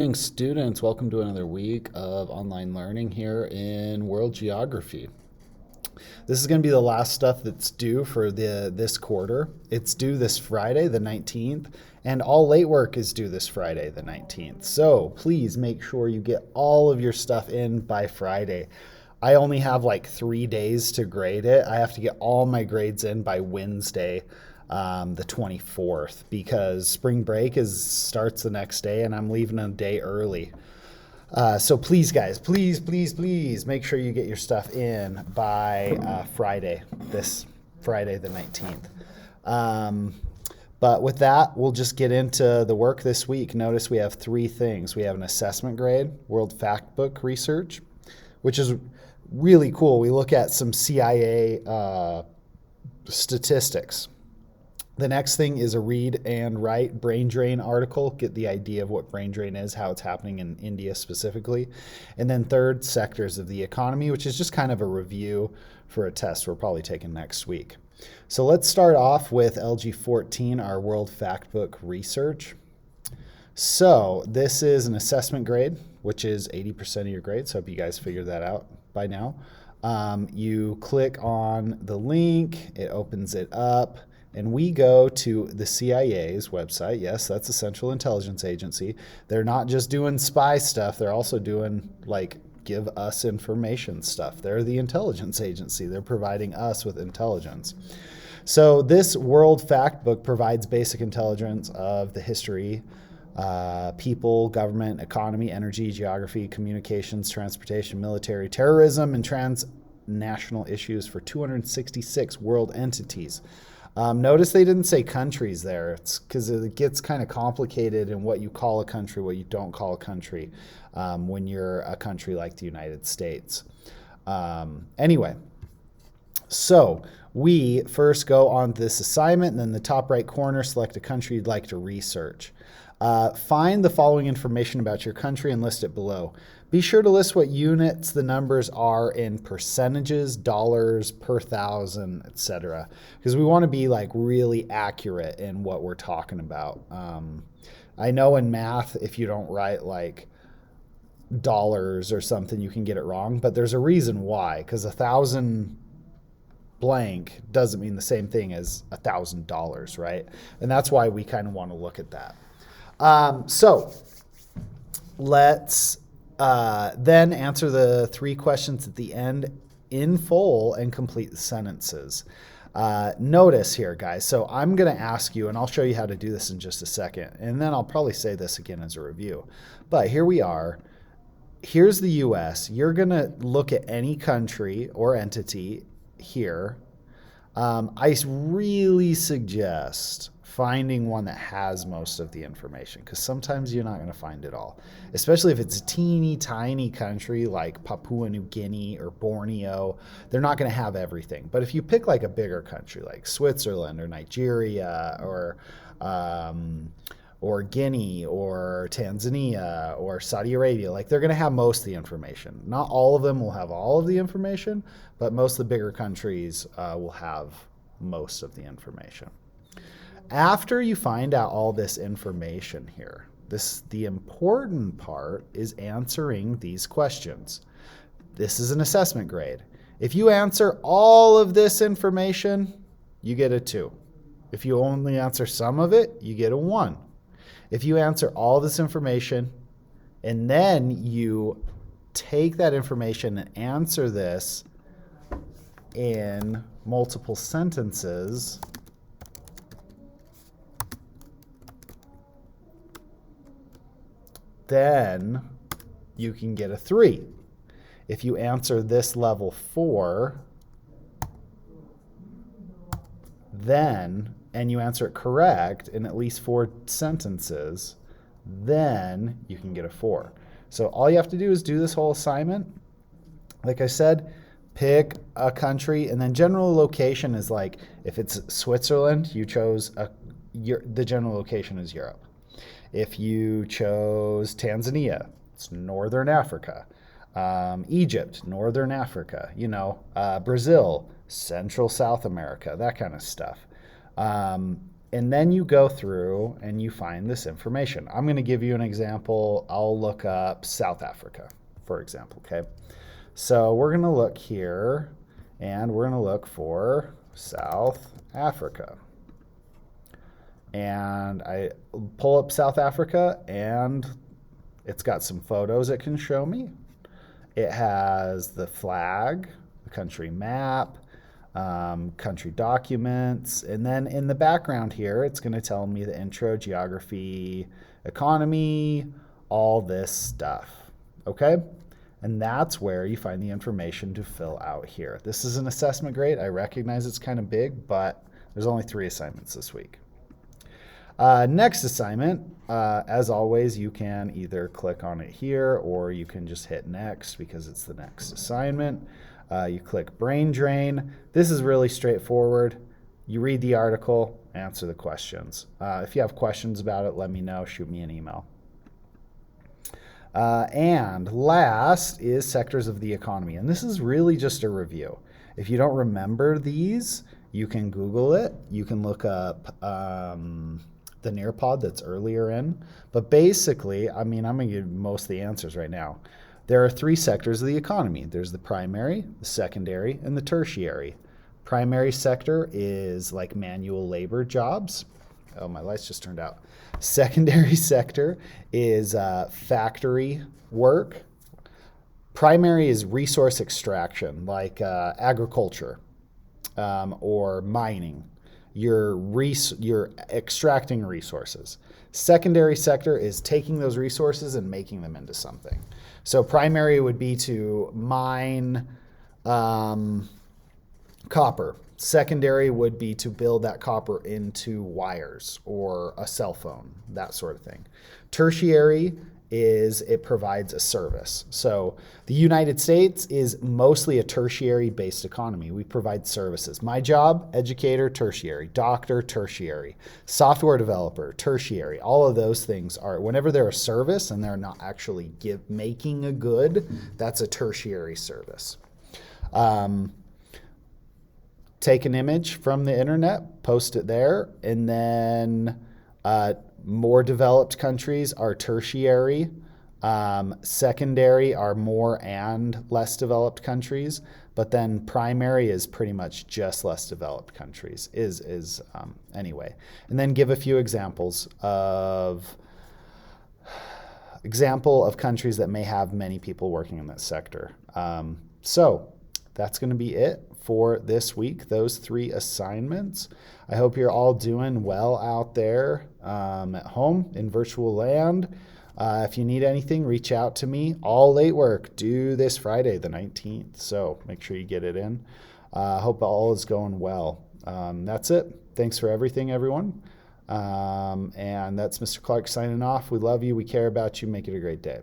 Morning, students. Welcome to another week of online learning here in World Geography. This is going to be the last stuff that's due for this quarter. It's due this Friday, the 19th, and all late work is due this Friday, the 19th. So please make sure you get all of your stuff in by Friday. I only have like 3 days to grade it. I have to get all my grades in by Wednesday, the 24th, because spring break starts the next day and I'm leaving a day early. So please, guys, please make sure you get your stuff in by Friday, this Friday the 19th. But with that, we'll just get into the work this week. Notice we have 3 things. We have an assessment grade, World Factbook research, which is really cool. We look at some CIA statistics. The next thing is a read and write brain drain article, get the idea of what brain drain is, how it's happening in India specifically. And then third, sectors of the economy, which is just kind of a review for a test we're probably taking next week. So let's start off with LG14, our World Factbook research. So this is an assessment grade, which is 80% of your grade. So I hope you guys figured that out by now. You click on the link, it opens it up. And we go to the CIA's website. Yes, that's the Central Intelligence Agency. They're not just doing spy stuff. They're also doing like give us information stuff. They're the intelligence agency. They're providing us with intelligence. So this World Factbook provides basic intelligence of the history, people, government, economy, energy, geography, communications, transportation, military, terrorism, and transnational issues for 266 world entities. Notice they didn't say countries there. It's because it gets kind of complicated in what you call a country, what you don't call a country when you're a country like the United States. Anyway, so we first go on this assignment, and then the top right corner, select a country you'd like to research. Find the following information about your country and list it below. Be sure to list what units the numbers are in percentages, dollars, per thousand, etc. Because we want to be like really accurate in what we're talking about. I know in math, if you don't write like dollars or something, you can get it wrong, but there's a reason why, because 1,000 blank doesn't mean the same thing as $1,000, right? And that's why we kind of want to look at that. So let's then answer the 3 questions at the end in full and complete the sentences. Notice here, guys, so I'm going to ask you, and I'll show you how to do this in just a second, and then I'll probably say this again as a review. But here we are. Here's the U.S. You're going to look at any country or entity here. I really suggest finding one that has most of the information, because sometimes you're not going to find it all, especially if it's a teeny tiny country like Papua New Guinea or Borneo. They're not going to have everything. But if you pick like a bigger country like Switzerland or Nigeria or Guinea or Tanzania or Saudi Arabia, like they're going to have most of the information. Not all of them will have all of the information, but most of the bigger countries will have most of the information. After you find out all this information here, the important part is answering these questions. This is an assessment grade. If you answer all of this information, you get a 2. If you only answer some of it, you get a 1. If you answer all this information and then you take that information and answer this in multiple sentences, then you can get a 3. If you answer this level 4, and you answer it correct in at least 4 sentences, then you can get a 4. So all you have to do is do this whole assignment. Like I said, pick a country, and then general location is like, if it's Switzerland, you chose the general location is Europe. If you chose Tanzania, it's Northern Africa. Egypt, Northern Africa. Brazil, Central South America, that kind of stuff. And then you go through and you find this information. I'm going to give you an example. I'll look up South Africa, for example, okay? So we're going to look here, and we're going to look for South Africa. And I pull up South Africa, and it's got some photos it can show me. It has the flag, the country map, country documents, and then in the background here, it's going to tell me the intro, geography, economy, all this stuff, okay? And that's where you find the information to fill out here. This is an assessment grade. I recognize it's kind of big, but there's only 3 assignments this week. Next assignment, as always, you can either click on it here or you can just hit next because it's the next assignment. You click brain drain. This is really straightforward. You read the article, answer the questions. If you have questions about it, let me know. Shoot me an email. And last is sectors of the economy. And this is really just a review. If you don't remember these, you can Google it. You can look up the Nearpod that's earlier in. But basically, I mean, I'm going to give most of the answers right now. There are 3 sectors of the economy. There's the primary, the secondary, and the tertiary. Primary sector is like manual labor jobs. Oh, my lights just turned out. Secondary sector is factory work. Primary is resource extraction, like agriculture or mining. You're extracting resources. Secondary sector is taking those resources and making them into something. So primary would be to mine copper. Secondary would be to build that copper into wires or a cell phone, that sort of thing. Tertiary is it provides a service. So the United States is mostly a tertiary-based economy. We provide services. My job, educator, tertiary. Doctor, tertiary. Software developer, tertiary. All of those things are, whenever they're a service and they're not actually making a good, that's a tertiary service. Take an image from the internet, post it there, and then more developed countries are tertiary. Secondary are more and less developed countries, but then primary is pretty much just less developed countries, anyway. And then give a few examples of countries that may have many people working in that sector. So that's going to be it for this week, those 3 assignments. I hope you're all doing well out there at home in virtual land. If you need anything, reach out to me. All late work due this Friday, the 19th. So make sure you get it in. Hope all is going well. That's it. Thanks for everything, everyone. And that's Mr. Clark signing off. We love you. We care about you. Make it a great day.